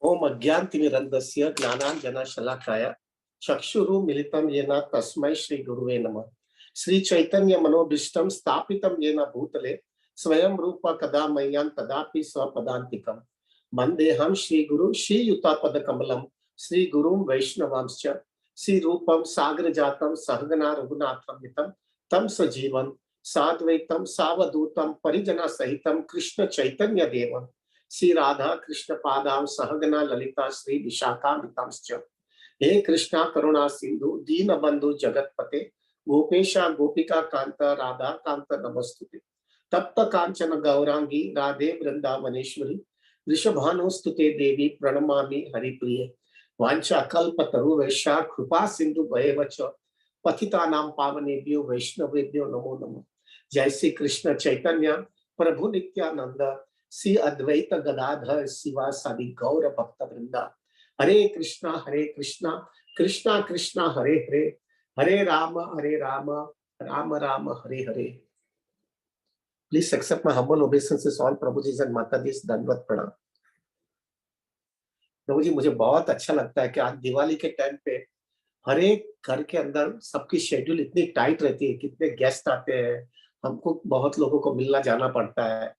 ओम अज्ञानतिमिरन्धस्य ज्ञानाञ्जनशलाकया चक्षुरुन्मीलितं येन तस्मै श्री गुरुवे नमः। श्री चैतन्य मनोभीष्टं स्थापितं येन भूतले स्वयं रूप कदा मह्यं तदापि स्वपदान्तिकं वन्देऽहं श्री गुरु श्रीयुतापदकमलं श्री गुरुं वैष्णवांश्च श्री रूपं सागरजातं सहगना रघुनाथं वितं तं सजीवं साद्वैतं सावधूतं परिजना सहितं कृष्ण चैतन्य देवं श्री राधा कृष्ण पादां सहगना ललिता श्री विशाखान्वितांश्च हे कृष्णा करुणा सिंधु दीन बंधु जगतपते गोपेशा गोपिका कांत राधा कांत नमस्तुते तप्त कांचन गौरांगी राधे वृंदावनेश्वरी वृषभानुस्तुते देवी प्रणमामि हरिप्रिये वाञ्छाकल्पतरुवैश्या कृपा सिंधु भयेवच पतितानां पावनेभ्यो वैष्णवेभ्यो नमो नमः। जय श्री कृष्ण चैतन्य प्रभु नित्यानंद श्री अद्वैत गदाधर शिवा सादि गौर भक्त वृंदा Hare Krishna Krishna Krishna Hare Hare Hare Ram Ram Ram Hare Hare. Please accept my humble obeisances all प्रभुजीज एंड माताजीज, दंडवत प्रणाम। प्रभु जी, मुझे बहुत अच्छा लगता है कि आज दिवाली के टाइम पे हर एक घर के अंदर सबकी शेड्यूल इतनी टाइट रहती है, कितने गेस्ट आते हैं, हमको बहुत लोगों को मिलना जाना पड़ता है,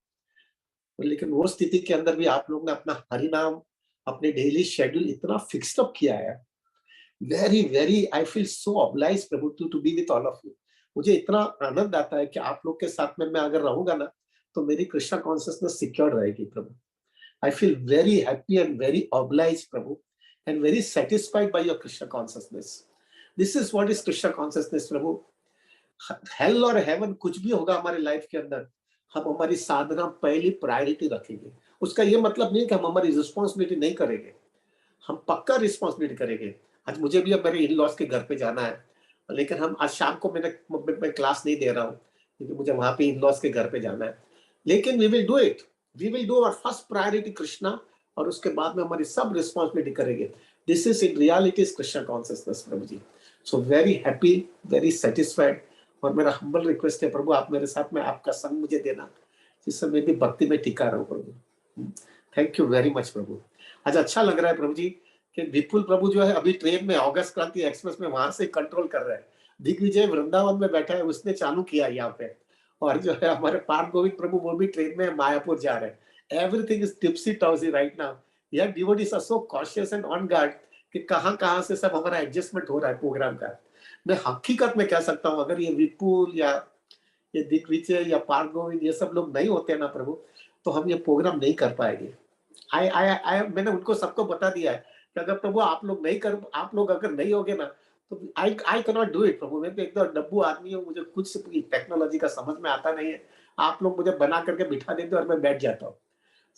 लेकिन वो स्थिति के अंदर भी आप लोग ने अपना हरि नाम, अपने डेली शेड्यूल इतना फिक्स्ड अप किया है। Very very I feel so oblige Prabhu to be with all of you. मुझे इतना आनंद आता है कि आप लोग के साथ में मैं अगर रहूंगा ना तो मेरी कृष्णा कॉन्शियसनेस सिक्योर रहेगी प्रभु। I feel very happy and very oblige प्रभु and very satisfied by your Krishna consciousness. This is what is Krishna consciousness प्रभु। हेल और हेवन कुछ भी होगा हमारे लाइफ के अंदर, हम हमारी साधना पहली प्रायोरिटी रखेंगे। उसका ये मतलब नहीं कि हम हमारी रिस्पॉन्सिबिलिटी नहीं करेंगे, हम पक्का रिस्पॉन्सिबिलिटी करेंगे। आज मुझे भी अब मेरे इन लॉज के घर पे जाना है, लेकिन हम आज शाम को मैं क्लास नहीं दे रहा हूँ क्योंकि मुझे वहां पे इन लॉज के घर पे जाना है, लेकिन we will do it. We will do our first priority Krishna, और उसके बाद में हमारी सब रिस्पॉन्सिबिलिटी करेंगे। This is in reality is Krishna consciousness Prabhu ji. So very happy, very satisfied, और मेरा हम्बल रिक्वेस्ट है प्रभु आप मेरे साथ में आपका संग मुझे देना, जिससे मैं भी भक्ति में टिका रहूं प्रभु। थैंक यू वेरी मच प्रभु। आज अच्छा लग रहा है प्रभु जी कि विपुल प्रभु जो है अभी ट्रेन में ऑगस्ट क्रांति एक्सप्रेस में वहां से कंट्रोल कर रहे हैं। दिग्विजय वृंदावन में बैठा है, उसने चालू किया यहाँ पे, और जो है हमारे पार्थ गोविंद प्रभु वो भी ट्रेन में मायापुर जा रहे हैं। Everything is tipsy topsy right now. यार devotees are so cautious and on guard कि कहाँ से सब हमारा एडजस्टमेंट हो रहा है प्रोग्राम का। मैं हकीकत में कह सकता हूँ अगर ये विपुल या ये दिग्विजय या पार्थ गोविंद ये सब लोग नहीं होते ना प्रभु, तो हम ये प्रोग्राम नहीं कर पाएंगे। मैंने उनको सबको बता दिया है कि अगर प्रभु आप लोग अगर नहीं होगे ना तो I can not do it प्रभु। मैं तो एकदम डब्बू आदमी हूँ, मुझे कुछ टेक्नोलॉजी का समझ में आता नहीं है। आप लोग मुझे बना करके बिठा देते और मैं बैठ जाता हूँ।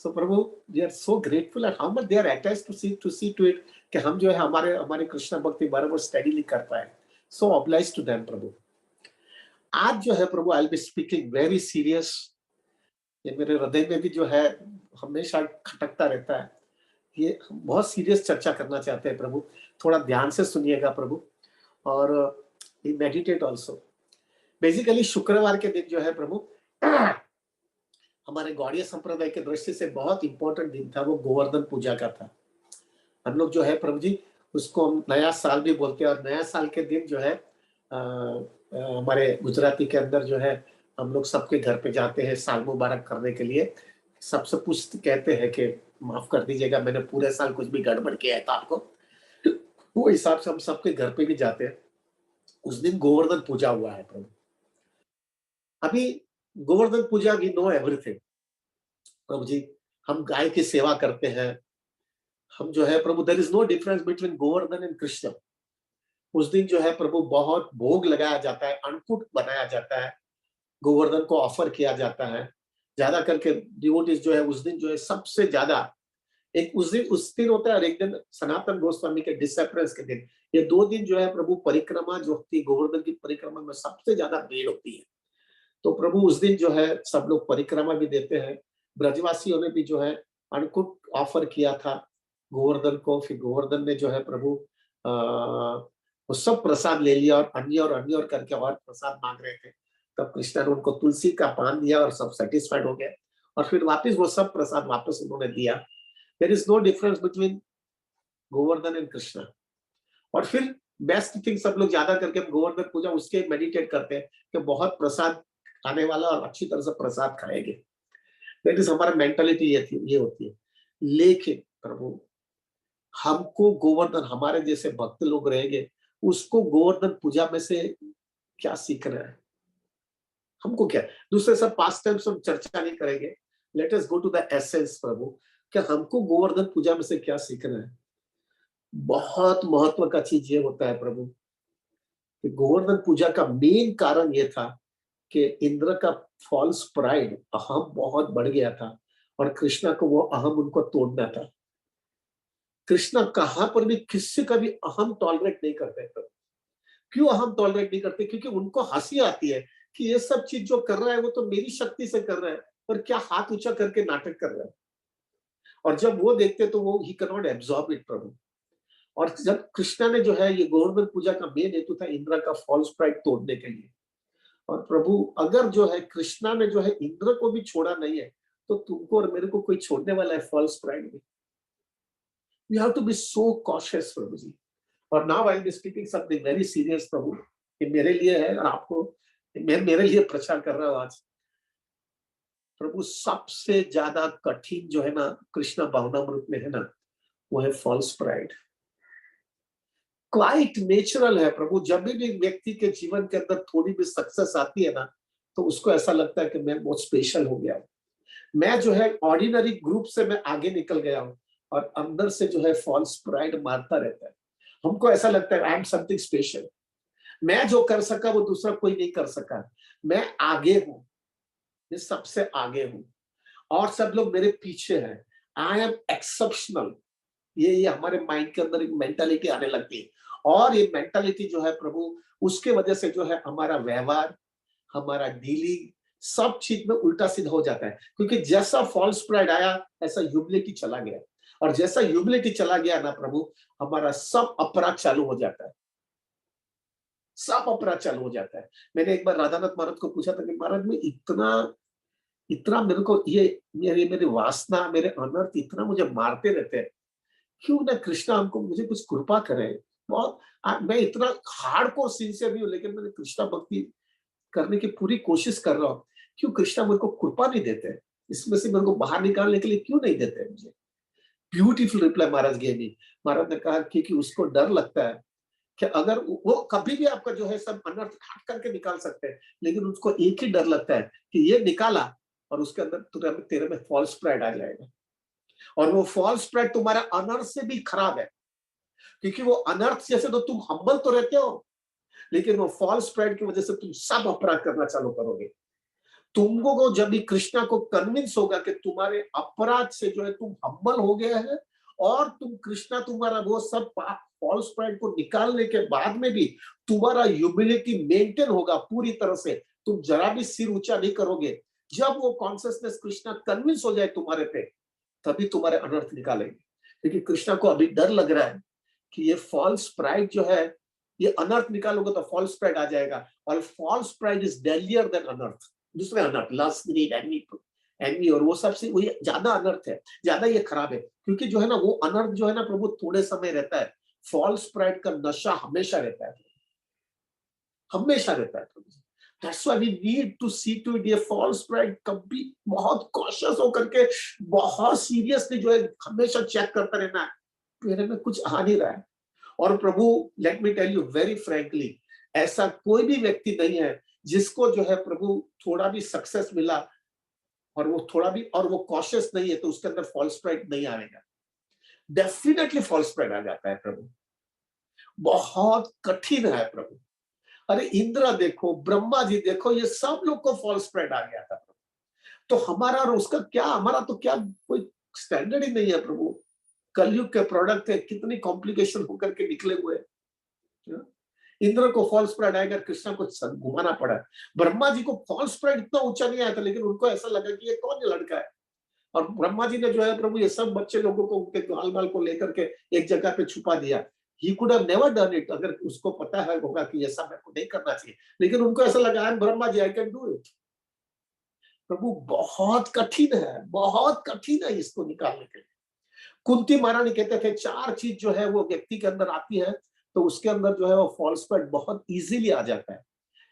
सो प्रभु we are so grateful and how much they are attached to see to it कि हम जो है हमारे कृष्ण भक्ति बराबर स्टडीली कर पाए। सो ऑब्लाइज टू देम प्रभु। आज जो है प्रभु I will be speaking very serious. ये मेरे हृदय में भी जो है हमेशा खटकता रहता है। ये बहुत सीरियस चर्चा करना चाहते हैं प्रभु, थोड़ा ध्यान से सुनिएगा प्रभु, और मेडिटेट ऑल्सो। बेसिकली शुक्रवार के दिन जो है प्रभु हमारे गौड़ीय संप्रदाय के दृष्टि से बहुत इंपॉर्टेंट दिन था, वो गोवर्धन पूजा का था। हम लोग जो है प्रभु जी उसको हम नया साल भी बोलते हैं, और नया साल के दिन जो है हमारे गुजराती के अंदर जो है हम लोग सबके घर पे जाते हैं साल मुबारक करने के लिए। सबसे पूछ कहते हैं कि माफ कर दीजिएगा मैंने पूरे साल कुछ भी गड़बड़ किया है तो आपको, वो हिसाब से हम सबके घर पे भी जाते हैं। उस दिन गोवर्धन पूजा हुआ है प्रभु। अभी Govardhan Puja we know everything प्रभु जी। हम गाय की सेवा करते हैं, हम जो है प्रभु there is no difference between Govardhan and Krishna. उस दिन जो है प्रभु बहुत भोग लगाया जाता है, अन्नकूट बनाया जाता है, गोवर्धन को ऑफर किया जाता है। ज्यादा करके डिवोटीज जो है उस दिन जो है सबसे ज्यादा, एक उस दिन होता है और एक दिन सनातन गोस्वामी के डिसअपरेंस के दिन। ये 2 दिन जो है प्रभु परिक्रमा जो होती है गोवर्धन की परिक्रमा में सबसे ज्यादा भीड़ होती है। तो प्रभु उस दिन जो है सब लोग परिक्रमा भी देते हैं। ब्रजवासियों ने भी जो है अन्नकूट ऑफर किया था गोवर्धन को। फिर गोवर्धन ने जो है प्रभु वो सब प्रसाद ले लिया और अन्य करके और प्रसाद मांग रहे थे। तब कृष्ण ने उनको तुलसी का पान दिया और सब सेटिस्फाइड हो गए, और फिर वापस वो सब प्रसाद वापस उन्होंने दिया। There is no difference between Govardhan and Krishna. और फिर बेस्ट थिंग सब लोग ज्यादा करके हम गोवर्धन पूजा उसके मेडिटेट करते हैं कि बहुत प्रसाद खाने वाला और अच्छी तरह से प्रसाद खाएंगे। दैट इज हमारा मेंटालिटी ये होती है। लेकिन प्रभु हमको गोवर्धन, हमारे जैसे भक्त लोग रहेंगे, उसको गोवर्धन पूजा में से क्या सीखना है? हमको क्या, दूसरे सब पास्ट टाइम्स हम चर्चा नहीं करेंगे। Let us go to the essence प्रभु, कि हमको गोवर्धन पूजा में से क्या सीखना है। बहुत महत्व का चीज ये होता है प्रभु कि गोवर्धन पूजा का मेन कारण ये था कि इंद्र का फॉल्स प्राइड, अहम बहुत बढ़ गया था और कृष्णा को वो अहम उनको तोड़ना था। कृष्णा कहां पर भी किसी का भी अहम टॉलरेट नहीं करते प्रभु। क्यों अहम टॉलरेट नहीं करते? क्योंकि उनको हंसी आती है कि ये सब चीज जो कर रहा है वो तो मेरी शक्ति से कर रहा है, पर क्या हाथ ऊंचा करके नाटक कर रहा है। और जब वो देखते तो वो ही कैन नॉट एब्जॉर्ब इट प्रभु। और जब कृष्णा ने जो है, ये गोवर्धन पूजा का मेन हेतु था इंद्र का फॉल्स प्राइड तोड़ने के लिए। और प्रभु अगर जो है कृष्णा ने जो है इंद्र को भी छोड़ा नहीं है, तो तुमको और मेरे को कोई छोड़ने वाला है फॉल्स प्राइड में? You have to be so cautious प्रभु जी। और now I will be speaking something very serious प्रभु, ये मेरे लिए है और आपको, मैं मेरे लिए प्रचार कर रहा हूं आज। प्रभु सबसे ज्यादा कठिन जो है ना कृष्णा भावनामृत में है ना, वो है फॉल्स प्राइड। क्वाइट नेचुरल है प्रभु। जब भी व्यक्ति के जीवन के अंदर थोड़ी भी सक्सेस आती है ना, तो उसको ऐसा लगता है कि मैं बहुत स्पेशल हो गया हूं, मैं जो है ऑर्डिनरी ग्रुप से मैं आगे निकल गया हूं। और अंदर से जो है फॉल्स प्राइड मारता रहता है। हमको ऐसा लगता है आई एम समथिंग स्पेशल, मैं जो कर सका वो दूसरा कोई नहीं कर सका, मैं आगे हूं, मैं सबसे आगे हूं और सब लोग मेरे पीछे हैं, आई एम एक्सेप्शनल। ये हमारे माइंड के अंदर एक मेंटालिटी आने लगती है। और ये मेंटालिटी जो है प्रभु, उसके वजह से जो है हमारा व्यवहार, हमारा डीलिंग, सब चीज में उल्टा सीधा हो जाता है। क्योंकि जैसा फॉल्स प्राइड आया, ऐसा ह्यूमिलिटी चला गया। और जैसा ह्यूमिलिटी चला गया ना प्रभु, हमारा सब अपराध चालू हो जाता है, सब अपराध चालू हो जाता है। मैंने एक बार राधानाथ महाराज को पूछा था कि महाराज में इतना इतना मेरे को ये मेरी वासना, मेरे अनर्थ इतना मुझे मारते रहते हैं, क्यों ना कृष्णा हमको, मुझे कुछ कृपा करे। बहुत मैं इतना हार्डकोर सिंसियर नहीं हूं, लेकिन मैंने कृष्णा भक्ति करने की पूरी कोशिश कर रहा हूँ। क्यों कृष्णा मेरे को कृपा नहीं देते? इसमें से मेरे को बाहर निकालने के लिए क्यों नहीं देते मुझे? ब्यूटीफुल रिप्लाई महाराज गेव मी। महाराज ने कहा कि उसको डर लगता है कि अगर वो कभी भी आपका जो है सब अनर्थ हट करके निकाल सकते हैं, लेकिन उसको एक ही डर लगता है कि ये निकाला और उसके अंदर तेरे में फॉल्स प्राइड आ जाएगा। और वो फॉल्स प्राइड तुम्हारा अनर्थ से भी खराब है, क्योंकि वो अनर्थ जैसे तो तुम हम्बल तो रहते हो, लेकिन वो फॉल्स प्राइड की वजह से तुम सब अपराध करना चालू करोगे। तुमको जब भी कृष्णा को कन्विंस होगा कि तुम्हारे अपराध से जो है तुम हम्बल हो गया है, और तुम कृष्णा तुम्हारा वो सब फॉल्स प्राइड को निकालने के बाद में भी तुम्हारा ह्यूमिलिटी मेंटेन होगा पूरी तरह से, तुम जरा भी सिर ऊंचा नहीं करोगे। जब वो कॉन्शियसनेस कृष्णा कन्विंस हो जाए तुम्हारे पे, तभी तुम्हारे अनर्थ निकालेंगे। क्योंकि कृष्णा को अभी डर लग रहा है कि ये फॉल्स प्राइड जो है, ये अनर्थ निकालोगे तो फॉल्स प्राइड आ जाएगा, और false pride is deadlier then अनर्थ। दूसरे अनर्थ, लस्ट, ग्रीड, एनवी और वो सबसे वही ज्यादा अनर्थ है, ज्यादा ये खराब है। क्योंकि जो है ना वो अनर्थ जो है ना प्रभु थोड़े समय रहता है, फॉल्स प्राइड का नशा हमेशा रहता है, हमेशा रहता है प्रभु। That's why we need to see to it, ये false pride कभी बहुत cautious होकर के, बहुत सीरियसली जो है हमेशा चेक करता रहना है, मेरे में कुछ आ नहीं रहा है। और प्रभु let me tell you very frankly, ऐसा कोई भी व्यक्ति नहीं है जिसको जो है प्रभु थोड़ा भी सक्सेस मिला और वो थोड़ा भी, और वो कॉशियस नहीं है तो उसके अंदर फॉल्स प्राइड नहीं आएगा। डेफिनेटली फॉल्स प्राइड आ जाता है प्रभु। बहुत कठिन है प्रभु। अरे इंद्र देखो, ब्रह्मा जी देखो, ये सब लोग को फॉल्स प्राइड आ गया था। तो हमारा और उसका क्या, हमारा तो क्या कोई स्टैंडर्ड ही नहीं है प्रभु। कलयुग के प्रोडक्ट है, कितनी कॉम्प्लिकेशन होकर के निकले हुए हैं। इंद्र को फॉल्स प्राइड आएगा, कृष्ण को घुमाना पड़ा। ब्रह्मा जी को फॉल्स प्राइड इतना ऊंचा नहीं आया था, लेकिन उनको ऐसा लगा कि ये कौन ये लड़का है। और ब्रह्मा जी ने जो है प्रभु ये सब बच्चे लोगों को उनके गाल बाल को लेकर के एक जगह पे छुपा दिया। He could have never done it, अगर उसको पता है होगा कि ये सब मेरे को नहीं करना चाहिए, लेकिन उनको ऐसा लगा I am Brahma ji, I can do it. प्रभु बहुत कठिन है, बहुत कठिन है इसको निकालने के लिए। कुंती महारानी कहते थे 4 चीज जो है वो व्यक्ति के अंदर आती है, तो उसके अंदर जो है वो फॉल्स प्राइड बहुत इजीली आ जाता है।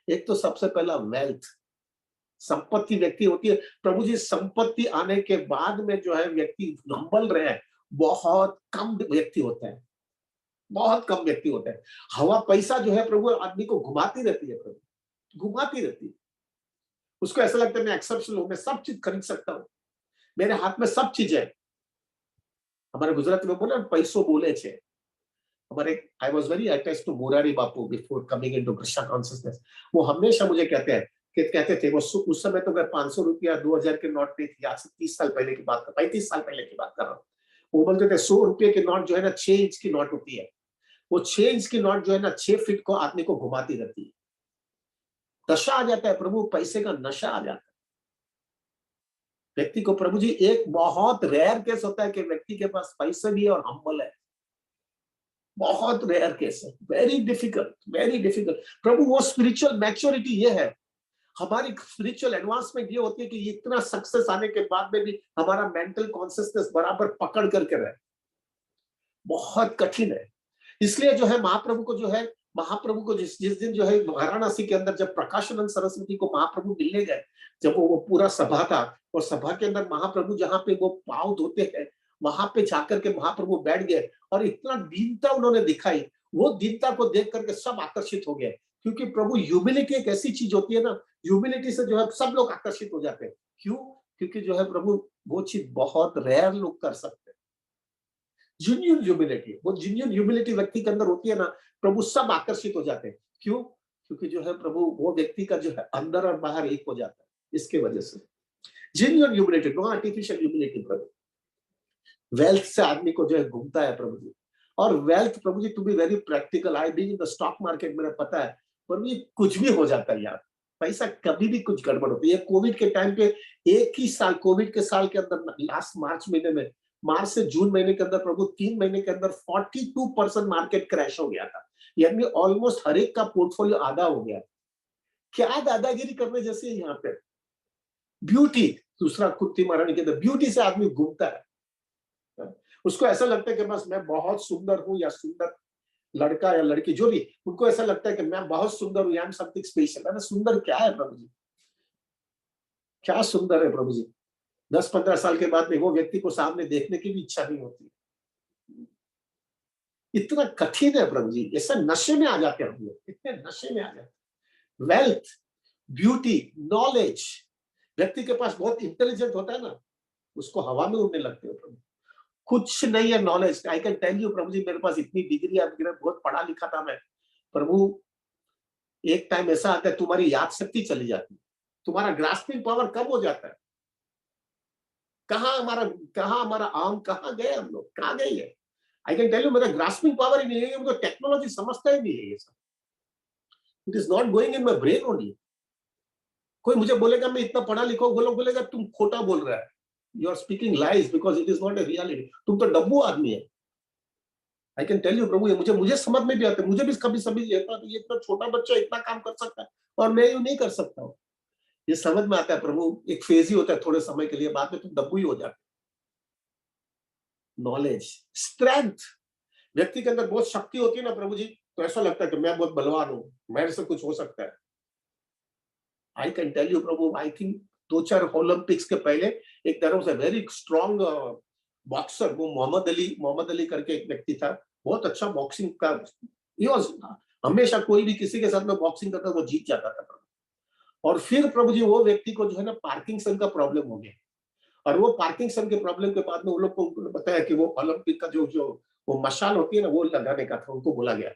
एक तो सबसे पहला वेल्थ, संपत्ति व्यक्ति होती है। प्रभु जी संपत्ति आने के बाद में जो है व्यक्ति हम्बल रहे हैं, बहुत कम व्यक्ति होते हैं, बहुत कम व्यक्ति होते हैं। हवा पैसा जो है प्रभु आदमी को घुमाती रहती है, प्रभु घुमाती रहती है। उसको ऐसा लगता है मैं एक्सेप्शनल हूं, मैं सब चीज खरीद सकता हूँ, मेरे हाथ में सब चीज है। हमारे गुजराती में बोला पैसो बोले छे। हमारे I was very attach to Murari Bapu before coming into Krishna consciousness. वो हमेशा मुझे कहते हैं कि कहते थे वो उस समय तो अगर 500 रुपया 2000 के नोट नहीं थी, आज से 30 साल पहले की बात कर 35 साल पहले की बात कर रहा हूँ। वो बोलते थे 100 रुपये के नोट जो है ना 6 इंच की नोट होती है, वो 6 इंच की नोट जो है ना 6 फीट को आदमी को घुमाती रहती है। नशा आ जाता है प्रभु, पैसे का नशा आ जाता है व्यक्ति को। प्रभु जी एक बहुत रेयर केस होता है कि व्यक्ति के पास पैसे भी है और हम्बल है, बहुत रेयर केस है, वेरी डिफिकल्ट, वेरी डिफिकल्ट। प्रभु वो स्पिरिचुअल मैच्योरिटी ये है, हमारी स्पिरिचुअल एडवांसमेंट ये होती है कि इतना सक्सेस आने के बाद में भी हमारा मेंटल कॉन्सियसनेस बराबर पकड़ करके रहे, बहुत कठिन है। इसलिए जो है महाप्रभु को जो है, महाप्रभु को जिस जिस दिन जो है वाराणसी के अंदर जब प्रकाशानंद सरस्वती को महाप्रभु मिलने गए, जब वो पूरा सभा था और सभा के अंदर महाप्रभु जहाँ पे वो पांव धोते हैं, वहां पे जाकर के महाप्रभु बैठ गए और इतना दीनता उन्होंने दिखाई। वो दीनता को देख करके सब आकर्षित हो गए, क्योंकि प्रभु ह्यूमिलिटी एक ऐसी चीज होती है ना, ह्यूमिलिटी से जो है सब लोग आकर्षित हो जाते हैं। क्यों? क्योंकि जो है प्रभु वो चीज बहुत रेयर लोग कर सकते हैं। जेन्युइन ह्यूमिलिटी, वो जेन्युइन ह्यूमिलिटी व्यक्ति के अंदर होती है ना, प्रभु सब आकर्षित हो जाते हैं। क्यों? क्योंकि जो है प्रभु वो व्यक्ति का जो है अंदर और बाहर एक हो जाता है, इसके वजह से genuine humility, no artificial humility. प्रभु वेल्थ से आदमी को जो है घूमता है प्रभु जी। और wealth Prabhu ji to be very practical, I being in the stock market, मेरा पता है प्रभु जी कुछ भी हो जाता है यार, पैसा कभी भी कुछ गड़बड़ होती है। कोविड के टाइम पे एक ही साल, कोविड के साल के अंदर लास्ट मार्च महीने में, मार्च से जून महीने के अंदर प्रभु 3 महीने के अंदर 42% मार्केट क्रैश हो गया था। यानी ऑलमोस्ट हर एक का पोर्टफोलियो आधा हो गया। क्या दादागिरी करने जैसी है यहाँ पे। ब्यूटी, दूसरा कुत्ती महारानी के अंदर ब्यूटी से आदमी घूमता है। उसको ऐसा लगता है कि बस मैं बहुत सुंदर हूं, या सुंदर लड़का या लड़की जो भी, उनको ऐसा लगता है कि मैं बहुत सुंदर हूं, आई एम समथिंग स्पेशल। अरे सुंदर क्या है प्रभु जी, क्या सुंदर है प्रभु जी। 10-15 साल के बाद में वो व्यक्ति को सामने देखने की भी इच्छा नहीं होती। इतना कठिन है प्रभु जी, ऐसा नशे में आ जाते हैं हम लोग, इतने नशे में आ जाते हैं। वेल्थ, ब्यूटी, नॉलेज, व्यक्ति के पास बहुत इंटेलिजेंट होता है ना, उसको हवा में उड़ने लगते हैं प्रभु। कुछ नहीं है knowledge, I can tell you प्रभु जी, मेरे पास इतनी डिग्री है, बहुत पढ़ा लिखा था मैं प्रभु। एक टाइम ऐसा आता है तुम्हारी याद शक्ति चली जाती है, तुम्हारा ग्रास्पिंग पावर कम हो जाता है। कहाँ हमारा आम कहाँ गए, हम लोग कहाँ गए ये। आई कैन टेल यू मेरा ग्रास्पिंग पावर ही नहीं है, मुझे टेक्नोलॉजी समझता ही नहीं है ये सब। It is not going in my brain only. कोई मुझे बोलेगा मैं इतना पढ़ा लिखा हूं, वो लोग बोलेगा तुम खोटा बोल रहा है, you are speaking lies because it is not a reality, तुम तो डब्बू आदमी है। I can tell you Prabhu, ये मुझे मुझे समझ में भी आता है, मुझे भी कभी कभी ये इतना छोटा बच्चा इतना काम कर सकता है और मैं यूं नहीं कर सकता हूँ। ये समझ में आता है प्रभु, एक फेज ही होता है थोड़े समय के लिए, बाद में तुम डब्बू ही हो जाते। नॉलेज, स्ट्रेंथ, व्यक्ति के अंदर बहुत शक्ति होती है ना प्रभु जी, तो ऐसा लगता है कि मैं बहुत बलवान हूं, मेरे से कुछ हो सकता है। I can tell you Prabhu, I think 2-4 Olympics के पहले एक तरह से वेरी स्ट्रॉन्ग बॉक्सर, वो मोहम्मद अली करके एक व्यक्ति था, बहुत अच्छा बॉक्सिंग का। He was, हमेशा कोई भी किसी के साथ में बॉक्सिंग करता वो जीत जाता था प्रभु। और फिर प्रभु जी वो व्यक्ति को जो है ना पार्किंसन का प्रॉब्लम हो गया, और वो पार्किंसन के प्रॉब्लम के बाद में वो लोग को बताया कि वो ओलंपिक का जो जो वो मशाल होती है ना वो लगाने का था, उनको बोला गया।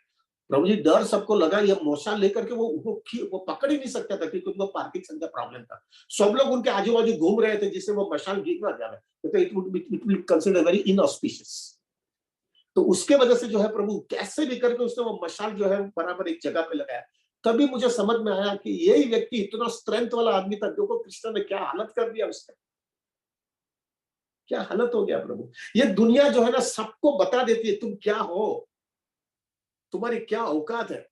प्रभु जी डर सबको लगा, ये मशाल लेकर के वो पकड़ ही नहीं सकता था, क्योंकि उनको पार्किंसन का प्रॉब्लम था। सब लोग उनके आजू बाजू घूम रहे थे जिससे वो मशाल गिर ना जाए, तो it would consider very inauspicious. तो उसके वजह से जो है प्रभु कैसे भी करके उसने वो मशाल जो है बराबर एक जगह पे लगाया। तभी मुझे समझ में आया कि यही व्यक्ति इतना स्ट्रेंथ वाला आदमी था, जो कृष्ण ने क्या हालत कर दिया उसका, क्या हालत हो गया प्रभु। ये दुनिया जो है ना सबको बता देती है तुम क्या हो, तुम्हारी क्या औकात है।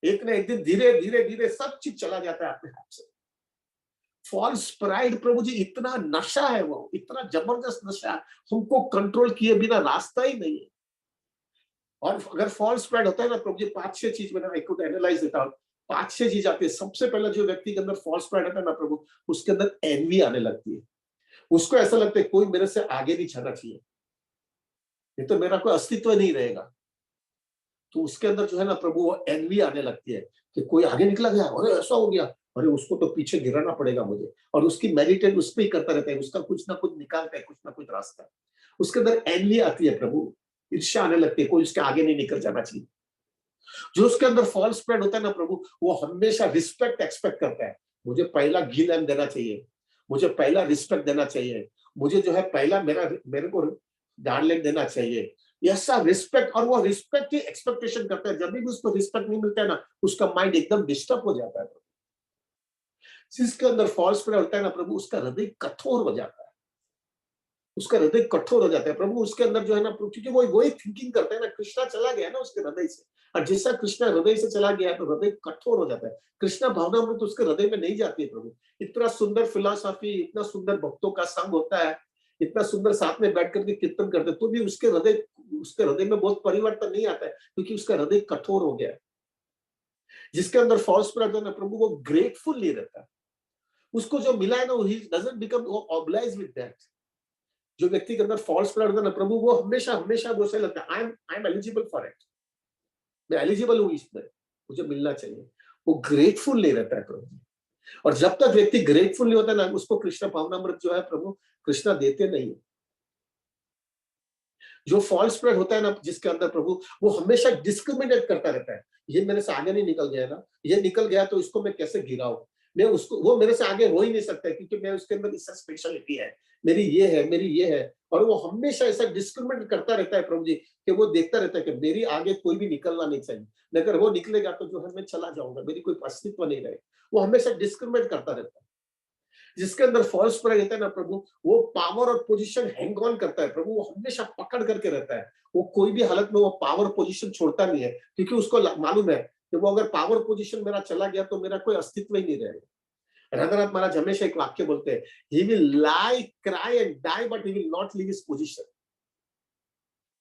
एक ना एक दिन धीरे धीरे धीरे सब चीज चला जाता है अपने हाथ से। फॉल्स प्राइड प्रभु जी इतना नशा है, वो इतना जबरदस्त नशा है, हमको कंट्रोल किए बिना रास्ता ही नहीं है। और अगर फॉल्स प्राइड होता है ना प्रभु जी, 5-6 चीज मैंने एक एनालाइज देता हूँ, 5-6 चीज आती है। सबसे पहले जो व्यक्ति के अंदर फॉल्स प्राइड आता है ना प्रभु, उसके अंदर एनवी आने लगती है। उसको ऐसा लगता है कोई मेरे से आगे नहीं जाना चाहिए, नहीं तो मेरा कोई अस्तित्व नहीं रहेगा। तो उसके अंदर जो है ना प्रभु, वो एनवी आने लगती है कि कोई आगे निकला गया, अरे ऐसा हो गया, अरे उसको तो पीछे गिराना पड़ेगा मुझे। और उसकी मेडिटेट उस पर ही करता रहता है, उसका कुछ ना कुछ निकालता है, कुछ ना कुछ रास्ता। उसके अंदर एनवी आती है प्रभु, ईर्ष्या आने लगती है, कोई उसके आगे नहीं निकल जाना चाहिए। जो उसके अंदर फॉल्स स्प्रेड होता है ना प्रभु, वो हमेशा रिस्पेक्ट एक्सपेक्ट करता है। मुझे पहला घी लैम देना चाहिए, मुझे पहला रिस्पेक्ट देना चाहिए, मुझे जो है पहला मेरे को डार्लिंग देना चाहिए, ऐसा रिस्पेक्ट। और वो रिस्पेक्ट की एक्सपेक्टेशन करता है। जब भी उसको रिस्पेक्ट नहीं मिलता है ना, उसका माइंड एकदम डिस्टर्ब हो जाता है। जिसके अंदर फॉल्स स्प्रेड होता है ना प्रभु, उसका हृदय कठोर हो जाता है, उसका हृदय कठोर हो जाता है प्रभु। उसके अंदर जो है ना, क्योंकि वो वही थिंकिंग करता है ना, कृष्णा चला गया ना उसके हृदय से। और जैसा कृष्णा हृदय से चला गया तो हृदय कठोर हो जाता है। कृष्णा भावना में तो उसके हृदय में नहीं जाती है प्रभु। इतना सुंदर फिलॉसफी, इतना सुंदर भक्तों का संग होता है, इतना सुंदर साथ में बैठ करके कीर्तन करते, तो भी उसके हृदय में बहुत परिवर्तन नहीं आता है, क्योंकि उसका हृदय कठोर हो गया है। जिसके अंदर फॉल्स प्रेड है ना प्रभु, वो ग्रेटफुल नहीं रहता। उसको जो मिला है ना, he doesn't become oblige with that. जो व्यक्ति के अंदर फॉल्स प्राइड ना प्रभु, वो हमेशा हमेशा वो से लगता है I am eligible for it, मैं एलिजिबल हूं इसमें, मुझे मिलना चाहिए। वो ग्रेटफुल नहीं रहता है प्रभु। और जब तक व्यक्ति ग्रेटफुल नहीं होता ना, उसको कृष्ण भावनामृत जो है प्रभु कृष्णा देते नहीं। जो फॉल्स प्राइड होता है ना जिसके अंदर प्रभु, वो हमेशा डिस्क्रिमिनेट करता रहता है। ये मेरे से आगे नहीं निकल गया ना, ये निकल गया तो इसको मैं कैसे गिराऊं, मैं उसको, वो मेरे से आगे हो ही नहीं सकता है, क्योंकि मैं उसके अंदर इसका स्पेशलिटी है, मेरी ये है, मेरी ये है। और वो हमेशा ऐसा डिस्क्रिमिनेट करता रहता है प्रभु जी, कि वो देखता रहता है कि मेरी आगे कोई भी निकलना नहीं चाहिए, अगर वो निकलेगा तो जो है मैं चला जाऊंगा, मेरी कोई अस्तित्व नहीं रहे। वो हमेशा डिस्क्रिमिनेट करता रहता है। जिसके अंदर फॉल्स प्राइड रहता है ना प्रभु, वो पावर और पोजीशन हैंग ऑन करता है प्रभु, वो हमेशा पकड़ करके रहता है। वो कोई भी हालत में वो पावर पोजीशन छोड़ता नहीं है, क्योंकि उसको मालूम है कि वो अगर पावर पोजीशन मेरा चला गया तो मेरा कोई अस्तित्व ही नहीं रहेगा। रघुनाथ महाराज हमेशा एक वाक्य बोलते हैं, he will lie cry and die but he will not leave his position.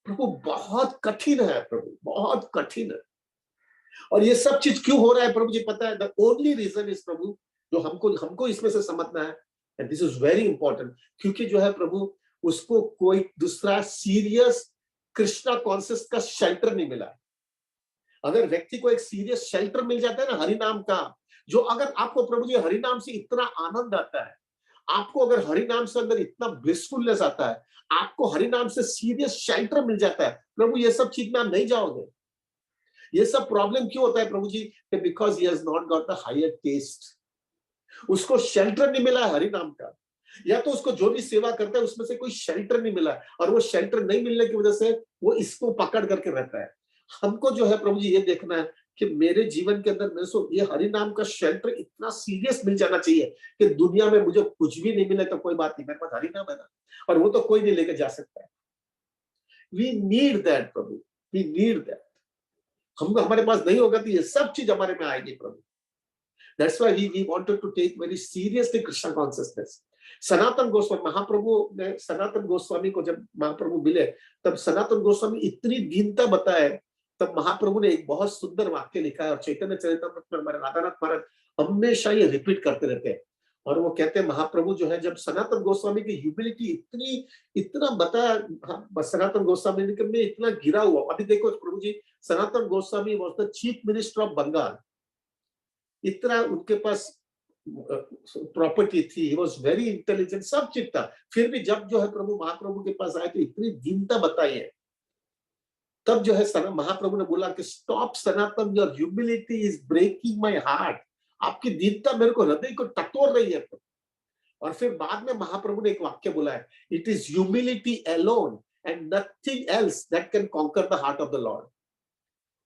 प्रभु बहुत कठिन है प्रभु, बहुत कठिन है। और ये सब चीज क्यों हो रहा है प्रभु जी पता है? द ओनली रीजन इज प्रभु, जो हमको हमको इसमें से समझना है, and this is very important, क्योंकि जो है प्रभु, उसको कोई दूसरा सीरियस कृष्णा कॉन्सेप्ट का शेल्टर नहीं मिला है। अगर व्यक्ति को एक सीरियस शेल्टर मिल जाता है ना हरि नाम का, जो अगर आपको प्रभु जी हरि नाम से इतना आनंद आता है, आपको अगर हरि नाम से अंदर इतना ब्लिसफुलनेस आता है, आपको हरि नाम से सीरियस शेल्टर मिल जाता है प्रभु, ये सब चीज में आप नहीं जाओगे। ये सब प्रॉब्लम क्यों होता है प्रभु जी? Because he has not got the higher taste. उसको शेल्टर नहीं मिला है हरि नाम का, या तो उसको जो भी सेवा करता है उसमें से कोई शेल्टर नहीं मिला है, और वो शेल्टर नहीं मिलने की वजह से वो इसको पकड़ करके रहता है। हमको जो है प्रभु जी ये देखना है कि मेरे जीवन के अंदर मेरे को ये हरि नाम का शेल्टर इतना सीरियस मिल जाना चाहिए कि दुनिया में मुझे कुछ भी नहीं मिले तो कोई बात नहीं, मेरे पास हरि नाम है ना, और वो तो कोई नहीं लेके जा सकता है। We need that Prabhu, we need that. हम हमारे पास नहीं होगा तो ये सब चीज हमारे में आएगी प्रभु। That's why we wanted to take very seriously Krishna consciousness. Sanatan Goswami महाप्रभु ने, सनातन गोस्वामी को जब महाप्रभु मिले, तब सनातन गोस्वामी इतनी दीनता बताए, तब महाप्रभु ने एक बहुत सुंदर वाक्य लिखा है, और चैतन्य चरितामृत में हमारे राधानाथ महाराज हमेशा ये रिपीट करते रहते हैं। और वो कहते हैं महाप्रभु जो है, जब सनातन गोस्वामी की ह्यूमिलिटी इतनी इतना बताया, सनातन गोस्वामी ने मैं इतना गिरा हुआ। अभी देखो प्रभु जी, Sanatan Goswami was the chief minister of Bengal, इतना उनके पास प्रॉपर्टी थी, ही वाज वेरी इंटेलिजेंट, सब चीज था, फिर भी जब जो है प्रभु महाप्रभु के पास आए तो इतनी दीनता बताई है। तब जो है महाप्रभु ने बोला कि stop Sanatan, your humility is breaking my heart. आपकी दीनता मेरे को हृदय को टटोल रही है। और फिर बाद में महाप्रभु ने एक वाक्य बोला है, it is humility alone and nothing else that can conquer the heart of the Lord.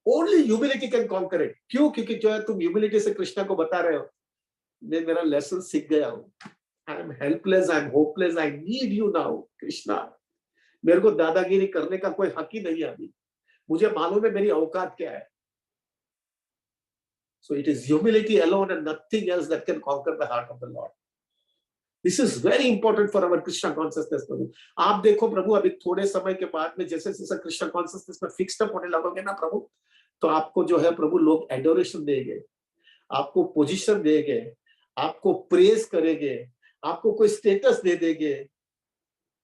Only humility can conquer it. क्यों? क्योंकि जो है तुम ह्यूमिलिटी से कृष्णा को बता रहे हो, मैं मेरा लेसन सीख गया हूं, I am helpless, I am hopeless, I need you now Krishna. मेरे को दादागिरी करने का कोई हक ही नहीं है अभी, मुझे मालूम है मेरी औकात क्या है। So it is humility alone and nothing else that can conquer the heart of the lord. This is very important for our Krishna consciousness प्रभु। आप देखो प्रभु, अभी थोड़े समय के बाद में जैसे जैसे कृष्णा कॉन्सियसनेस में फिक्स्ड अप होने लगोगे ना प्रभु, तो आपको जो है प्रभु लोग एडोरेशन देंगे, आपको पोजीशन देंगे, आपको प्रेज करेंगे, आपको कोई स्टेटस दे देंगे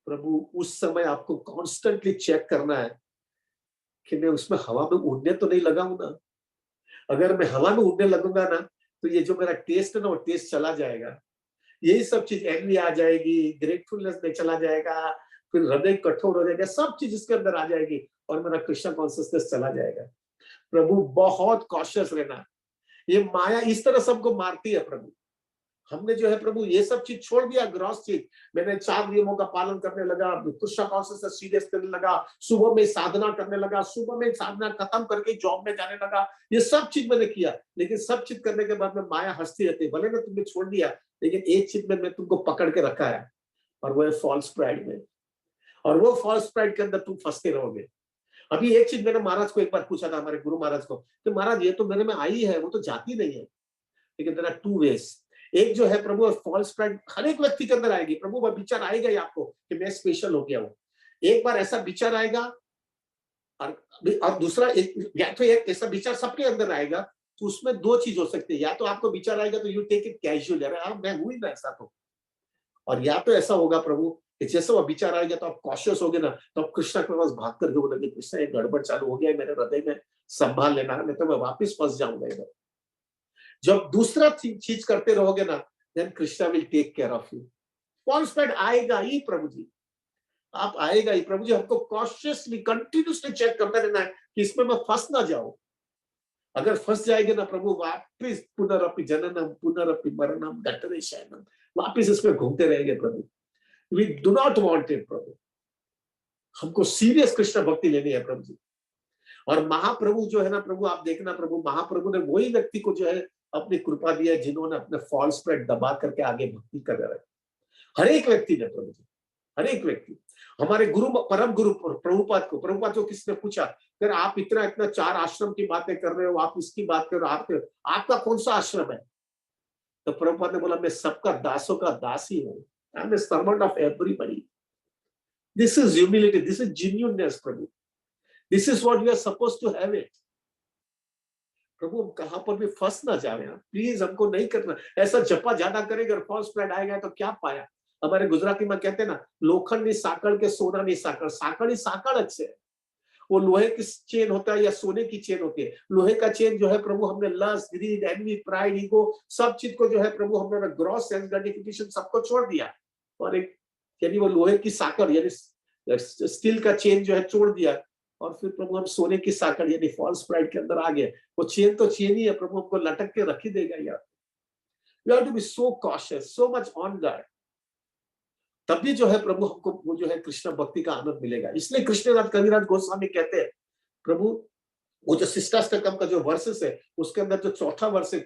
प्रभु। उस समय आपको कॉन्स्टेंटली चेक करना है कि मैं उसमें हवा में उड़ने तो नहीं लगा हूं ना। अगर मैं हवा में उड़ने लगूंगा ना, तो ये जो मेरा टेस्ट है ना, वो टेस्ट चला जाएगा। यही सब चीज एनवी आ जाएगी, ग्रेटफुलनेस में चला जाएगा, फिर हृदय कठोर हो जाएगा, सब चीज इसके अंदर आ जाएगी और मेरा कृष्ण कॉन्सियसनेस चला जाएगा। प्रभु बहुत कॉशियस रहना। ये माया इस तरह सबको मारती है प्रभु। हमने जो है प्रभु ये सब चीज छोड़ दिया, ग्रॉस चीज। मैंने 4 नियमों का पालन करने लगा, कृष्ण कॉन्सियसनेस सीरियस करने लगा, सुबह में साधना करने लगा, सुबह में साधना खत्म करके जॉब में जाने लगा। ये सब चीज मैंने किया, लेकिन सब चीज करने के बाद में माया हंसती रहती है। भले ना तुमने छोड़ दिया, लेकिन एक चीज में मैं तुमको पकड़ के रखा है, और वो है फॉल्स प्राइड में। और वो फॉल्स प्राइड के अंदर तुम फंसते रहोगे। अभी एक चीज मैंने महाराज को एक बार पूछा था, हमारे गुरु महाराज को, कि महाराज ये तो मेरे में आई है, वो तो जाती नहीं है। लेकिन देयर आर 2 वेज। एक जो है प्रभु फॉल्स प्राइड हर एक व्यक्ति के अंदर आएगी प्रभु, वो विचार आएगा ही आपको कि मैं स्पेशल हो गया हूं। एक बार ऐसा विचार आएगा, और दूसरा या तो एक ऐसा विचार सबके अंदर आएगा, तो उसमें 2 चीज हो सकती है। या तो आपको विचार आएगा तो यू टेक इट कैजुअल, यार मैं हूं ही ना ऐसा तो। और या तो ऐसा होगा प्रभु कि जैसे वो विचार आएगा तो आप कॉशियस होगे ना, तो आप कृष्णा के पास भाग करके बोलेंगे, कृष्णा एक गड़बड़ चालू हो गया है मेरे हृदय में, संभाल लेना, नहीं तो मैं वापिस फंस जाऊंगा इधर। जब दूसरा चीज करते रहोगे ना, then Krishna will take care of you. False pride आएगा ही प्रभु जी, आप आएगा ही प्रभु जी। हमको कॉशियसली कंटिन्यूसली चेक करते रहना है कि इसमें मैं फंस ना जाऊं। अगर फंस जाएंगे ना प्रभु, वापिस पुनरअपि जननम पुनरअपि मरणम गतरे शयनम, वापिस इसमें घूमते रहेंगे प्रभु। We do not want it प्रभु। हमको सीरियस कृष्ण भक्ति लेनी है प्रभु जी। और महाप्रभु जो है ना प्रभु, आप देखना प्रभु, महाप्रभु ने वही व्यक्ति को जो है अपनी कृपा दी है जिन्होंने अपने फॉल्स प्राइड दबा करके आगे भक्ति कर रहे हैं। हर एक व्यक्ति ने प्रभु जी, हर एक व्यक्ति। हमारे गुरु परम गुरु प्रभुपाद को किसी ने पूछा, फिर आप इतना 4 आश्रम की बातें कर रहे हो, आप इसकी बात कर रहे हो, आपका कौन सा आश्रम है? तो प्रभुपाद ने बोला, मैं सबका दासों का दास ही हूं। I am a servant of everybody. This is humility, this is genuineness प्रभु। This is what we are supposed to have it. प्रभु हम कहां पर भी फंस ना जाए, प्लीज हमको नहीं करना ऐसा। जपा ज्यादा करेंगे और फॉल्स प्राइड आएगा तो क्या पाया। हमारे गुजराती में कहते हैं ना, लोखंडी साकड़ के सोना नहीं साकड़। साकड़ ही साकड़ अच्छे है, वो लोहे की चेन होता है या सोने की चेन होती है। लोहे का चेन जो है प्रभु, हमने lust, greed, envy, pride, ego, सब चीज को जो है प्रभु हमने ग्रॉस सेंस ग्रेटिफिकेशन सबको छोड़ दिया, और एक यानी वो लोहे की साकड़ यानी स्टील का चेन जो है छोड़ दिया, और फिर प्रभु हम सोने की साकड़ यानी फॉल्स प्राइड के अंदर आ गए। वो चेन तो चेन ही है प्रभु, हमको लटक के रख ही देगा यार। We have to be so cautious, so much on guard. तभी जो है प्रभु हमको वो जो है कृष्ण भक्ति का आनंद मिलेगा। इसलिए कृष्णराज कविराज गोस्वामी कहते हैं प्रभु, वो जो शिष्टाष्टकम का जो वर्सेस है उसके अंदर जो चौथा वर्ष है,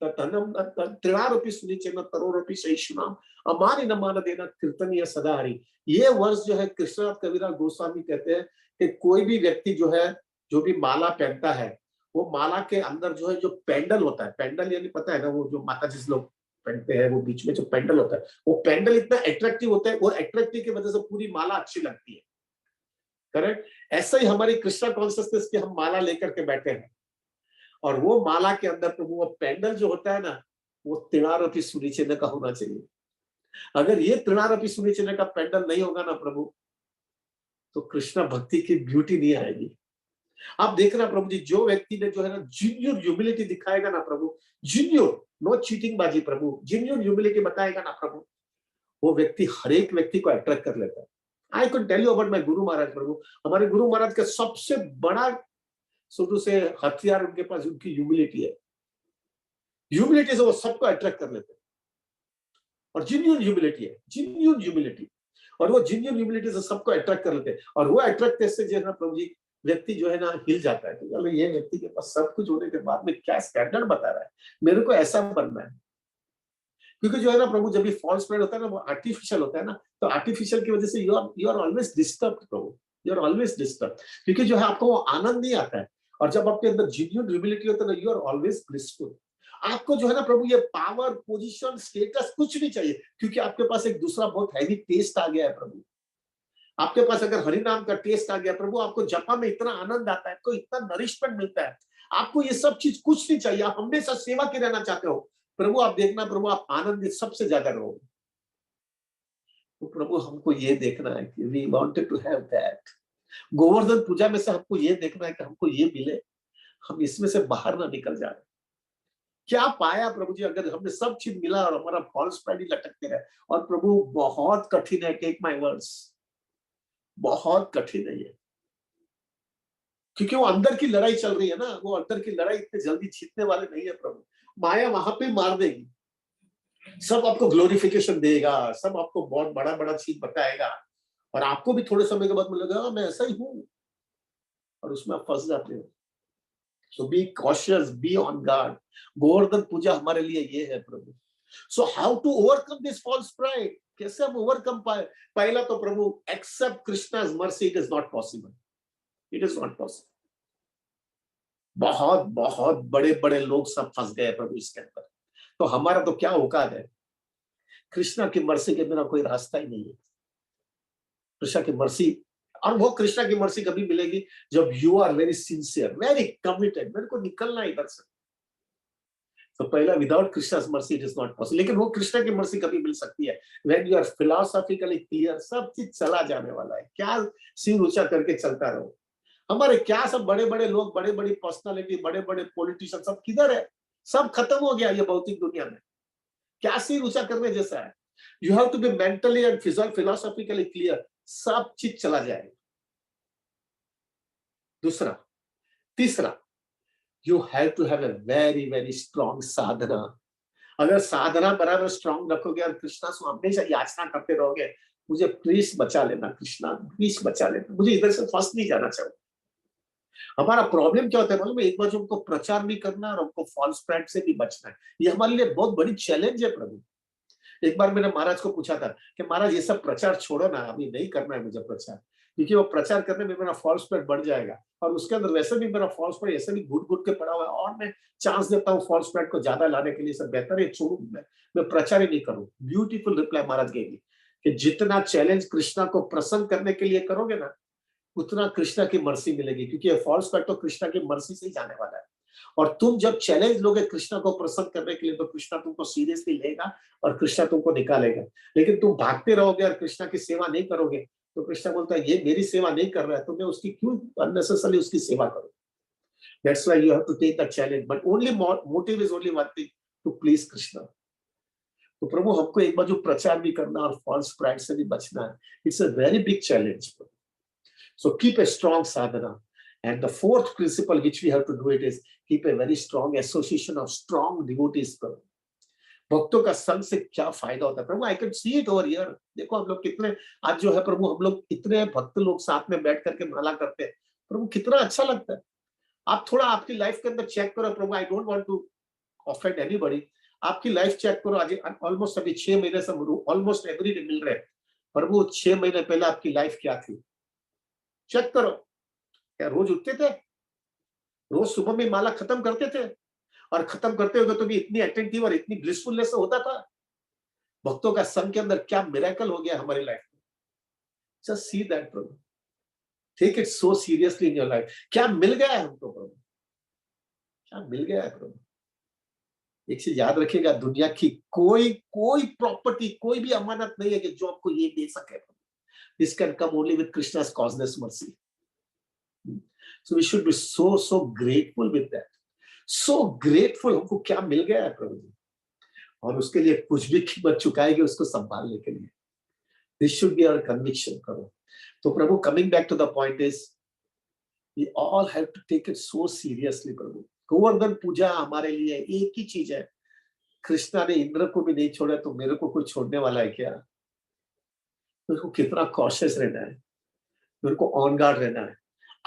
तृणारोपी सुनिचेन तरोरोपी सहिष्णुनाम अमानि न मान देना कीर्तनीय सदा हरि। ये वर्ष जो है कृष्णनाथ कविराज गोस्वामी कहते हैं कि कोई भी व्यक्ति जो है, जो भी माला पहनता है, वो माला के अंदर जो है जो पेंडल होता है, पेंडल यानी पता है ना, वो जो माता जी लोग पहनते हैं, वो बीच में जो पेंडल होता है, वो पेंडल इतना अट्रैक्टिव होता है, वो अट्रैक्टिव की वजह से पूरी माला अच्छी लगती है। करेक्ट। ऐसा ही हमारी कृष्णा कॉन्शियसनेस की हम माला लेकर के बैठे हैं, और वो माला के अंदर प्रभु वो पेंडल जो होता है ना, वो तृणारोपी सुनिचेन का होना चाहिए। अगर ये तृणारोपी सुनिचेन का पेंडल नहीं होगा ना प्रभु, तो कृष्णा भक्ति की ब्यूटी नहीं आएगी। आप देखना प्रभु जी, जो व्यक्ति ने जो है ना जेन्युइन ह्यूमिलिटी दिखाएगा ना प्रभु, जेन्युइन, नो चीटिंग बाजी प्रभु, जेन्युइन ह्यूमिलिटी बताएगा ना प्रभु, वो व्यक्ति हर एक व्यक्ति को अट्रैक्ट कर लेता है। I can tell you about my guru Maharaj प्रभु। हमारे गुरु महाराज का सबसे बड़ा शुरू से हथियार उनके पास उनकी ह्यूमिलिटी है। ह्यूमिलिटी से वो सबको अट्रैक्ट कर लेते हैं, और जेन्युइन ह्यूमिलिटी है, जेन्युइन ह्यूमिलिटी। और वो जेन्युइन ह्यूमिलिटी से सबको अट्रैक्ट कर लेते हैं, और वो अट्रैक्ट से जो है ना प्रभु जी, व्यक्ति जो है ना हिल जाता है। तो ये व्यक्ति के पास सब कुछ होने के बाद में क्या स्टैंडर्ड बता रहा है, मेरे को ऐसा बनना है। क्योंकि जो है ना प्रभु, जब भी फॉल्स प्राइड होता है ना, वो आर्टिफिशियल होता है ना, तो आर्टिफिशियल की वजह से you are always disturb Prabhu, you are always disturb. क्योंकि जो है आपको वो आनंद नहीं आता है। और जब आपके अंदर जेन्युइन ह्यूमिलिटी होता है ना, यू आर ऑलवेज ब्लिसफुल। आपको जो है ना प्रभु, ये पावर, पोजीशन, स्टेटस कुछ नहीं चाहिए, क्योंकि आपके पास एक दूसरा बहुत हैवी टेस्ट आ गया है प्रभु। आपके पास अगर हरि नाम का टेस्ट आ गया प्रभु, आपको जपा में इतना आनंद आता है, आपको इतना नरिशमेंट मिलता है, आपको ये सब चीज कुछ नहीं चाहिए, आप हमेशा सेवा के रहना चाहते हो प्रभु। आप देखना प्रभु, आप आनंदित सबसे ज्यादा रहोगे। तो प्रभु हमको ये देखना है कि we wanted to have that. Govardhan Puja में से हमको ये देखना है कि हमको ये मिले, हम इसमें से बाहर ना निकल जाए। क्या पाया प्रभु जी, अगर हमने सब चीज मिला और हमारा फॉल्स प्राइड ही लटकते रहे। और प्रभु बहुत कठिन है, टेक माय वर्ड्स, बहुत कठिन है ये, क्योंकि वो अंदर की लड़ाई चल रही है ना, वो अंदर की लड़ाई इतने जल्दी जीतने वाले नहीं है प्रभु। माया वहां पे मार देगी, सब आपको ग्लोरिफिकेशन देगा, सब आपको बहुत बड़ा बड़ा चीज बताएगा, और आपको भी थोड़े समय के बाद मिलेगा मैं ऐसा ही हूं, और उसमें आप फंस जाते हो। So be cautious, be on guard. Govardhan Puja हमारे लिए ये है प्रभु। So how to overcome this false pride, कैसे हम ओवरकम पाए? पहला तो प्रभु, accept Krishna's mercy, it is not possible, it is not possible. बहुत बहुत बड़े बड़े लोग सब फंस गए प्रभु इसके अंदर। तो हमारा तो क्या औकात है? कृष्णा की मर्सी के बिना कोई रास्ता ही नहीं है। कृष्णा की मर्सी, और वो कृष्णा की मर्सी कभी मिलेगी जब you are very sincere, very committed, मेरे को निकलना इधर से। तो पहला, without Krishna's mercy it is not possible. लेकिन वो कृष्णा की मर्सी कभी मिल सकती है when you are philosophically clear, सब चीज चला जाने वाला है, क्या सिर ऊंचा करके चलता रहो। हमारे क्या सब बड़े बड़े लोग, बड़े बड़ी पर्सनालिटी, बड़े बड़े पॉलिटिशियन सब किधर है? सब खत्म हो गया ये भौतिक दुनिया में। क्या सिर ऊंचा करने जैसा है? You have to be mentally and philosophically clear, सब चीज चला जाएगा। दूसरा, तीसरा, you have to have a very very strong sadhana. अगर साधना बराबर स्ट्रॉन्ग रखोगे और कृष्णा से हमेशा याचना करते रहोगे, मुझे प्लीज बचा लेना कृष्णा, प्लीज बचा लेना, मुझे इधर से फंस नहीं जाना चाहिए। हमारा प्रॉब्लम क्या होता है मालूम है? एक बार हमको प्रचार भी करना है और हमको फॉल्स प्राइड से भी बचना है। ये हमारे लिए बहुत बड़ी चैलेंज है प्रभु। एक बार मैंने महाराज को पूछा था कि महाराज ये सब प्रचार छोड़ो ना, अभी नहीं करना है मुझे प्रचार, क्योंकि वो प्रचार करने में मेरा फॉल्स प्राइड बढ़ जाएगा, और उसके अंदर वैसे भी मेरा फॉल्स प्राइड ऐसे भी घुट घुट के पड़ा हुआ है, और मैं चांस देता हूँ फॉल्स प्राइड को ज्यादा लाने के लिए। सब बेहतर है छोड़ू, मैं प्रचार ही नहीं करूँ। ब्यूटीफुल रिप्लाई महाराज गए कि जितना चैलेंज कृष्णा को प्रसन्न करने के लिए करोगे ना, उतना कृष्णा की मर्सी मिलेगी, क्योंकि फॉल्स प्राइड तो कृष्णा की मर्सी से ही जाने वाला है। और तुम जब चैलेंज लोगे कृष्णा को प्रसन्न करने के लिए, तो कृष्णा तुमको सीरियसली लेगा और कृष्णा तुमको निकालेगा। लेकिन तुम भागते रहोगे और कृष्णा की सेवा नहीं करोगे, तो कृष्णा बोलता है ये मेरी सेवा नहीं कर रहा है, तो मैं उसकी क्यों अननेसेसरली उसकी सेवा करूं? That's why you have to take the challenge, but only motive is only one thing, to please Krishna. तो प्रभु हमको एक बार जो प्रचार भी करना और फॉल्स प्राइड से भी बचना है, it's a very big challenge. So keep a strong sadhana. And the fourth principle which we have to do it is keep a very strong association of strong devotees. भक्तों का संग से क्या फायदा होता है प्रभु? I can see it over here. देखो हम लोग कितने आज जो है प्रभु, हम लोग इतने भक्त लोग साथ में बैठ करके माला करते हैं प्रभु, कितना अच्छा लगता है। आप थोड़ा आपकी लाइफ के अंदर चेक करो प्रभु, I don't want to offend anybody. आपकी लाइफ चेक करो, आज ऑलमोस्ट अभी 6 महीने से ऑलमोस्ट एवरी डे मिल रहे हैं प्रभु। 6 महीने पहले आपकी लाइफ क्या थी? चेक करो। क्या रोज उठते थे? रोज सुबह में माला खत्म करते थे? और खत्म करते हुए तो भी इतनी अटेंटिव और इतनी ब्लिसफुलनेस होता था? भक्तों का संघ के अंदर क्या मिरेकल हो गया हमारी लाइफ में। Just see that Prabhu, take it so seriously in your life. क्या मिल गया है हमको प्रभु? क्या मिल गया है प्रभु? एक चीज याद रखिएगा, दुनिया की कोई कोई प्रॉपर्टी, कोई भी अमानत नहीं है कि जो आपको ये दे सके। This can come only with Krishna's causeless mercy. So we should be so grateful with that. So grateful, हमको क्या मिल गया है प्रभु जी, और उसके लिए कुछ भी कीमत चुकाएंगे उसको संभालने के लिए। This should be our conviction प्रभु। तो प्रभु, coming back to the point is, we all have to take it so seriously प्रभु। गोवर्धन पूजा हमारे लिए एक ही चीज है, कृष्णा ने इंद्र को भी नहीं छोड़ा, तो मेरे को कोई छोड़ने वाला है क्या? मेरे को कितना कॉशियस रहना है, मेरे को ऑन गार्ड रहना है।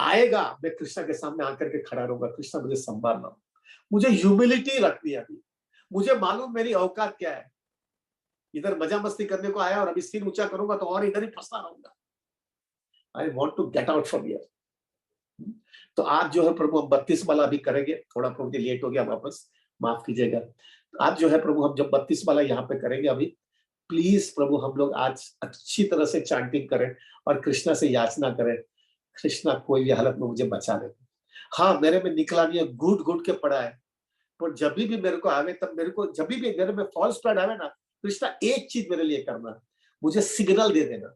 आएगा, मैं कृष्णा के सामने आकर के खड़ा रहूंगा, कृष्णा मुझे संभालना। मुझे ह्यूमिलिटी रखनी है अभी, मुझे मालूम मेरी औकात क्या है। इधर मजा मस्ती करने को आया और अभी सिर ऊंचा करूंगा तो और इधर ही फंसा रहूंगा। I want to get out from here. तो आज जो है प्रभु, हम 32 माला भी करेंगे, थोड़ा प्रभु लेट हो गया वापस। माफ कीजिएगा। आज जो है प्रभु हम जब 32 वाला यहाँ पे करेंगे अभी, प्लीज प्रभु हम लोग आज अच्छी तरह से चैंटिंग करें और कृष्णा से याचना करें, कृष्णा कोई भी हालत में मुझे बचा ले। हाँ, मेरे में निकला नहीं है, घुट घुट के पड़ा है, पर जब भी मेरे को आवे, तब मेरे को जब भी मेरे में फॉल्स प्राइड आवे ना, कृष्णा एक चीज मेरे लिए करना, मुझे सिग्नल दे देना,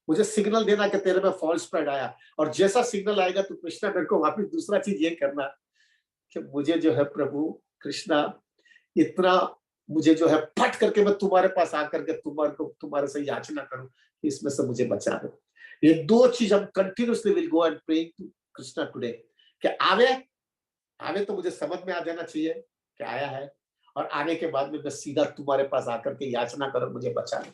मुझे सिग्नल देना कि तेरे में फॉल्स प्राइड आया, और जैसा सिग्नल आएगा तो कृष्णा मेरे को वापस दूसरा चीज ये करना कि मुझे जो है प्रभु कृष्णा इतना, मुझे जो है फट करके मैं तुम्हारे पास आकर के तुम्हारे से याचना करूं कि इसमें से मुझे बचा दो। ये दो चीज हम continuously will go and pray to Krishna today, कि आवे तो मुझे समझ में आ जाना चाहिए कि आया है, और आने के बाद में मैं सीधा तुम्हारे पास आकर के याचना करो मुझे बचा लो।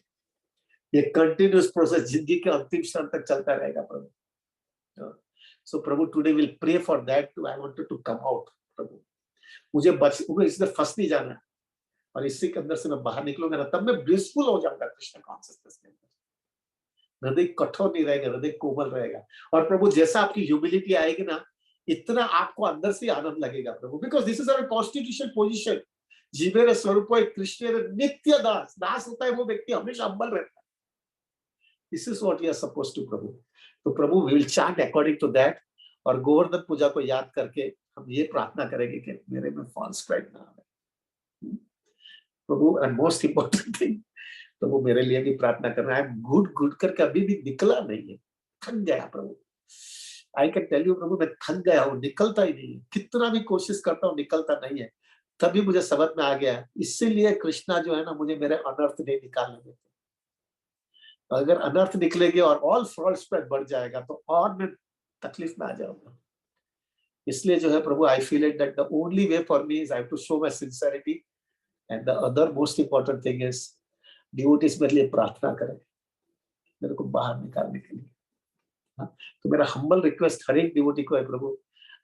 ये कंटिन्यूअस प्रोसेस जिंदगी के अंतिम क्षण तक चलता रहेगा प्रभु। सो प्रभु today will pray for that too, I wanted to come out प्रभु, मुझे इसमें फंस नहीं जाना, और इसी के अंदर से मैं बाहर निकलूंगा ना, तब मैं ब्लिसफुल हो जाऊंगा कृष्ण कॉन्शियसनेस के अंदर। हृदय कठोर नहीं रहेगा, हृदय कोमल रहेगा, और प्रभु जैसा आपकी ह्यूमिलिटी आएगी ना, इतना आपको अंदर से आनंद लगेगा प्रभु, because this is our constitution position. जीवेर स्वरूप कृष्ण नित्य दास, दास होता है वो व्यक्ति हमेशा हम्बल रहता है। This is what we are supposed to प्रभु। तो प्रभु we will chant according to that, और गोवर्धन पूजा को याद करके हम ये प्रार्थना करेंगे कि मेरे में फॉल्स प्राइड ना आए प्रभु। एंड मोस्ट इंपॉर्टेंट थिंग, तो वो मेरे लिए भी प्रार्थना करना है, घुट घुट कर कभी भी निकला नहीं है, थक गया प्रभु। आई कैन टेल यू प्रभु, मैं थक गया हूँ, निकलता ही नहीं है, कितना भी कोशिश करता हूँ निकलता नहीं है। तभी मुझे समझ में आ गया, इसीलिए कृष्णा जो है ना मुझे मेरे अनर्थ नहीं निकालने देते। अगर अनर्थ निकलेंगे और ऑल फॉल्स स्प्रेड बढ़ जाएगा तो और मैं तकलीफ में आ जाऊंगा। इसलिए जो है प्रभु, I feel it that the only way for me is I have to show my sincerity, and the other most important thing is devotees मेरे लिए प्रार्थना करें मेरे को बाहर निकालने के लिए। हाँ? तो मेरा हम्बल रिक्वेस्ट हर एक डिवोटी को है प्रभु,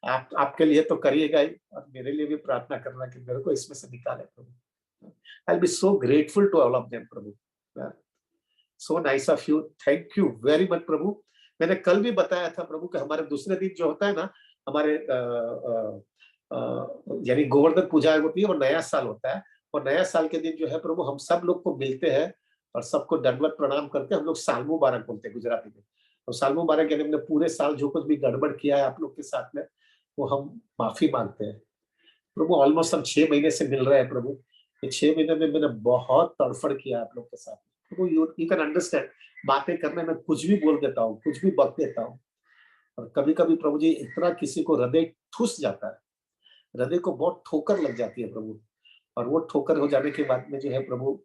आप आपके लिए तो करिएगा ही, और मेरे लिए भी प्रार्थना करना कि मेरे को इसमें से निकाले प्रभु। I will be so grateful to all of them प्रभु। So nice of you, thank you very much प्रभु। मैंने कल भी बताया था प्रभु कि हमारे दूसरे दिन जो होता है ना, हमारे यानी गोवर्धन पूजा होती है, वो नया साल होता है, और नया साल के दिन जो है प्रभु हम सब लोग को मिलते हैं और सबको दंडवत प्रणाम करके हम लोग साल मुबारक बोलते हैं गुजराती में। और साल मुबारक यानी हमने पूरे साल जो कुछ भी गड़बड़ किया है आप लोग के साथ में, वो हम माफी मांगते हैं प्रभु। ऑलमोस्ट हम 6 महीने से मिल रहे हैं प्रभु, ये 6 महीने में मैंने बहुत तड़फड़ किया आप लोग के साथ प्रभु। यू कैन अंडरस्टैंड, बातें करने में कुछ भी बोल देता हूँ, कुछ भी बक देता हूँ, और कभी कभी प्रभु जी इतना किसी को हृदय ठुस जाता है, हृदय को बहुत ठोकर लग जाती है प्रभु, और वो ठोकर हो जाने के बाद में जो है प्रभु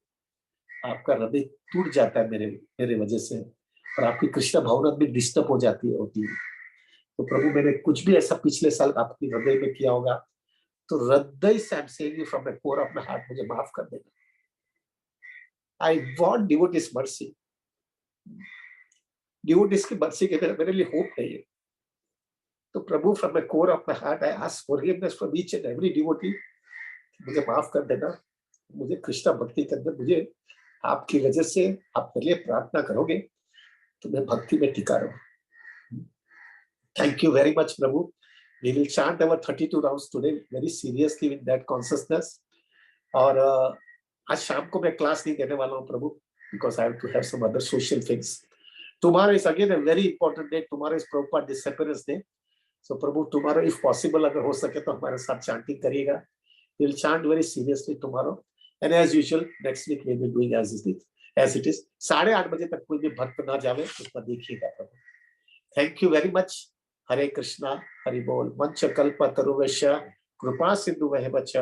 आपका हृदय टूट जाता है मेरे वजह से, और आपकी कृष्ण भावना भी डिस्टर्ब हो जाती है होती है। तो प्रभु मैंने कुछ भी ऐसा पिछले साल आपके हृदय में किया होगा तो हृदय से I am saying you from the core of my heart, मुझे माफ कर देना। I want devotees mercy, devotees की मर्सी के मेरे लिए होप नहीं है। तो प्रभु from the core of my heart I ask forgiveness from each and every devotee, मुझे माफ कर देना। मुझे कृष्ण भक्ति के अंदर, मुझे आपकी वजह से आप मेरे लिए प्रार्थना करोगे तो मैं भक्ति में टिका रहूं। Thank you very much Prabhu. We will chant our 32 rounds today very seriously with that consciousness. और आज शाम को मैं क्लास नहीं देने वाला हूँ प्रभु, because I have to have some other social things. Tomorrow is again a very important day. Tomorrow is Prabhupada disappearance day. So Prabhu tomorrow if possible अगर हो सके तो हमारे साथ chanting करिएगा। We will chant very seriously tomorrow. And as usual next week we will be doing as it is. 8:30 बजे तक कोई भी भक्त ना जावे उसका देखिएगा प्रभु। Thank you very much. हरे कृष्णा हरि बोल। वंश कल्प तरुवैश्य कृपा सिंधु वैभवच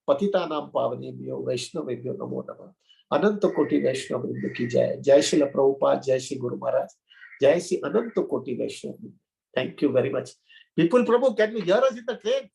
पतितानां पावनेभ्यो वैष्णवेभ्यो नमो नमः। अनंत कोटि वैष्णव वृंद की जय। जय श्री प्रभुपाद, जय श्री गुरु महाराज, जय श्री अनंत कोटि वैष्णव। Thank you very much people. प्रभु can you hear us in the train?